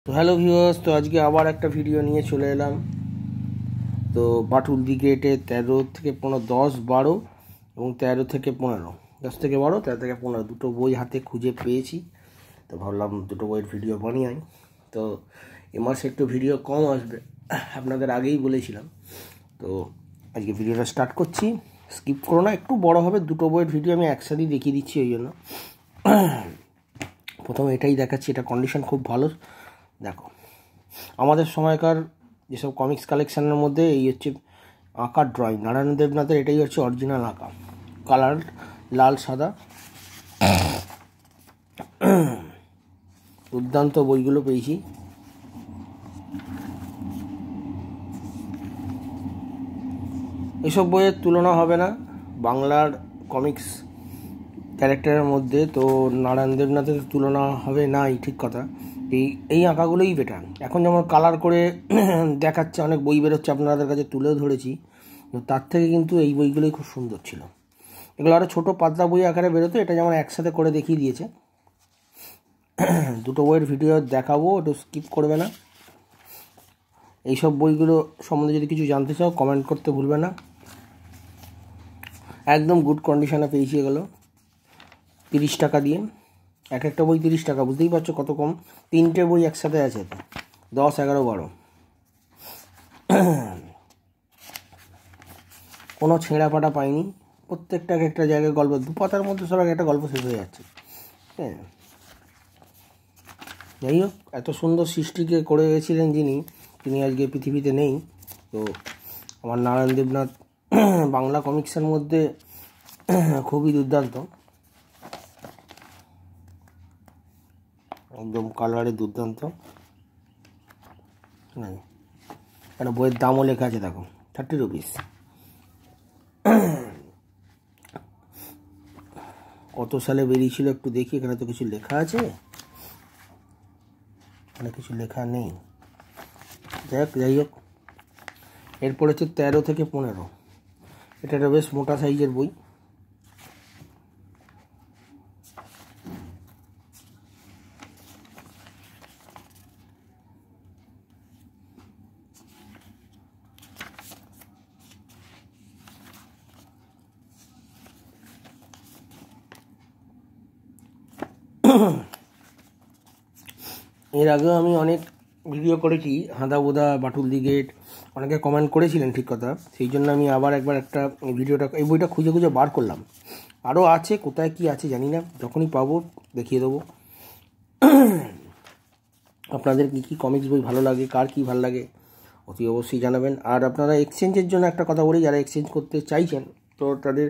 তো hello viewers, তো আজকে আবার একটা ভিডিও নিয়ে চলে এলাম। তো বাটুল দি গ্রেটে 13 থেকে 15, 10, 12 এবং 13 থেকে 15, 10 থেকে 12, 13 থেকে 15 দুটো বই হাতে খুঁজে পেয়েছি। তো ভাবলাম দুটো বইয়ের ভিডিও বানিয়ে তো এ মাসে একটু ভিডিও কম আসবে, আপনাদের আগেই বলেছিলাম। তো আজকে ভিডিওটা স্টার্ট করছি, স্কিপ করো না, একটু বড় হবে। দুটো বইয়ের ভিডিও আমি একসাথেই দেখিয়ে দিচ্ছি, ওই জন্য প্রথমে এটাই দেখাচ্ছি। এটা কন্ডিশন খুব ভালো। দেখো, আমাদের সময়কার যেসব কমিক্স কালেকশানের মধ্যে এই হচ্ছে আঁকার ড্রয়িং, নারায়ণ দেবনাথের এটাই হচ্ছে অরিজিনাল আঁকা, কালার লাল সাদা। দুর্দান্ত বইগুলো পেয়েছি। এসব বইয়ের তুলনা হবে না বাংলার কমিক্স ক্যারেক্টারের মধ্যে। তো নারায়ণ দেবনাথের তুলনা হবে নাই, ঠিক কথা। এই আঁকাগুলোই বেটার। এখন যেমন কালার করে দেখাচ্ছে, অনেক বই বেরোচ্ছে, আপনাদের কাছে তুলেও ধরেছি, তার থেকে কিন্তু এই বইগুলোই খুব সুন্দর ছিল। এগুলো আরও ছোটো পাতলা বই আকারে বেরোতো, এটা যেমন একসাথে করে দেখিয়ে দিয়েছে। দুটো বইয়ের ভিডিও দেখাবো, একটু স্কিপ করবে না। এইসব বইগুলো সম্বন্ধে যদি কিছু জানতে চাও কমেন্ট করতে ভুলবে না। একদম গুড কন্ডিশনে পেয়েছি এগুলো, 30 টাকা দিয়ে। এক একটা বই 30 টাকা, বুঝতেই পারছো কত কম। 3টে বই একসাথে আছে, 10, 11, 12। কোনো ছেঁড়া পাটা পাইনি, প্রত্যেকটা এক একটা জায়গায় গল্প, 2 পাতার মধ্যে সব একটা গল্প শেষ হয়ে যাচ্ছে। হ্যাঁ, যাই হোক, এত সুন্দর সৃষ্টিকে করে গেছিলেন তিনি আজকে পৃথিবীতে নেই। তো আমার নারায়ণ দেবনাথ বাংলা কমিক্সের মধ্যে খুবই দুর্দান্ত, একদম কালারে দুর্দান্ত। হ্যাঁ, একটা বইয়ের দামও লেখা আছে, দেখো, 30 রুপিস। কত সালে বেরিয়েছিল একটু দেখি, এখানে তো কিছু লেখা আছে, এখানে কিছু লেখা নেই। যাই হোক, এরপর হচ্ছে 13 থেকে 15। এটা একটা বেশ মোটা সাইজের বই। এর আগেও আমি অনেক ভিডিও করেছি, হাঁদা বোদা, বাটুল দি গ্রেট, অনেকে কমেন্ট করেছিলেন, ঠিক কথা। সেই জন্য আমি আবার একবার একটা এই বইটা খুঁজে খুঁজে বার করলাম। আরও আছে, কোথায় কি আছে জানি না, যখনই পাবো দেখিয়ে দেবো। আপনাদের কী কমিক্স বই ভালো লাগে, কার কী ভালো লাগে অতি অবশ্যই জানাবেন। আর আপনারা এক্সচেঞ্জের জন্য একটা কথা বলি, যারা এক্সচেঞ্জ করতে চাইছেন, তো তাদের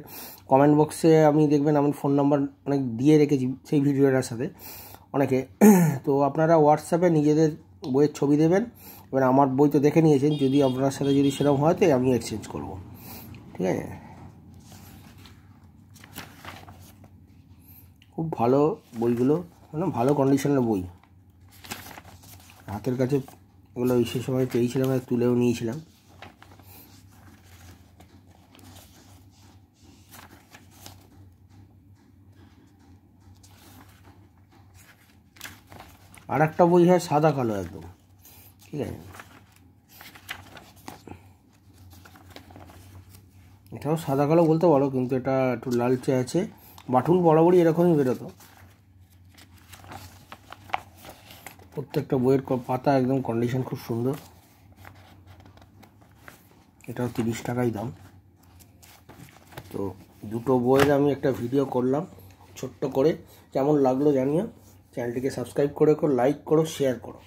কমেন্ট বক্সে আমি দেখবেন আমার ফোন নাম্বার অনেক দিয়ে রেখেছি সেই ভিডিওটার সাথে অনেকে। তো আপনারা হোয়াটসঅ্যাপে নিজেদের বইয়ের ছবি দেবেন। এবার আমার বই তো দেখে নিয়েছেন, যদি আপনার সাথে যদি সেরকম হয় তো আমি এক্সচেঞ্জ করব, ঠিক আছে। খুব ভালো বইগুলো, মানে ভালো কন্ডিশনের বই, হাতের কাছে এগুলো সে সময় পেয়েছিলাম, তুলেও নিয়েছিলাম। আর একটা বই হয় সাদা কালো একদম, ঠিক আছে। এটাও সাদা কালো বলতে পারো, কিন্তু এটা একটু লালচে আছে। বাটুল বরাবরই এরকমই বেরোতো। প্রত্যেকটা বইয়ের পাতা একদম কন্ডিশন খুব সুন্দর। এটাও 30 টাকাই দাম। তো দুটো বইয়ের আমি একটা ভিডিও করলাম ছোট্ট করে, কেমন লাগলো জানিও। চ্যানেলটিকে সাবস্ক্রাইব করে লাইক করো, শেয়ার করো।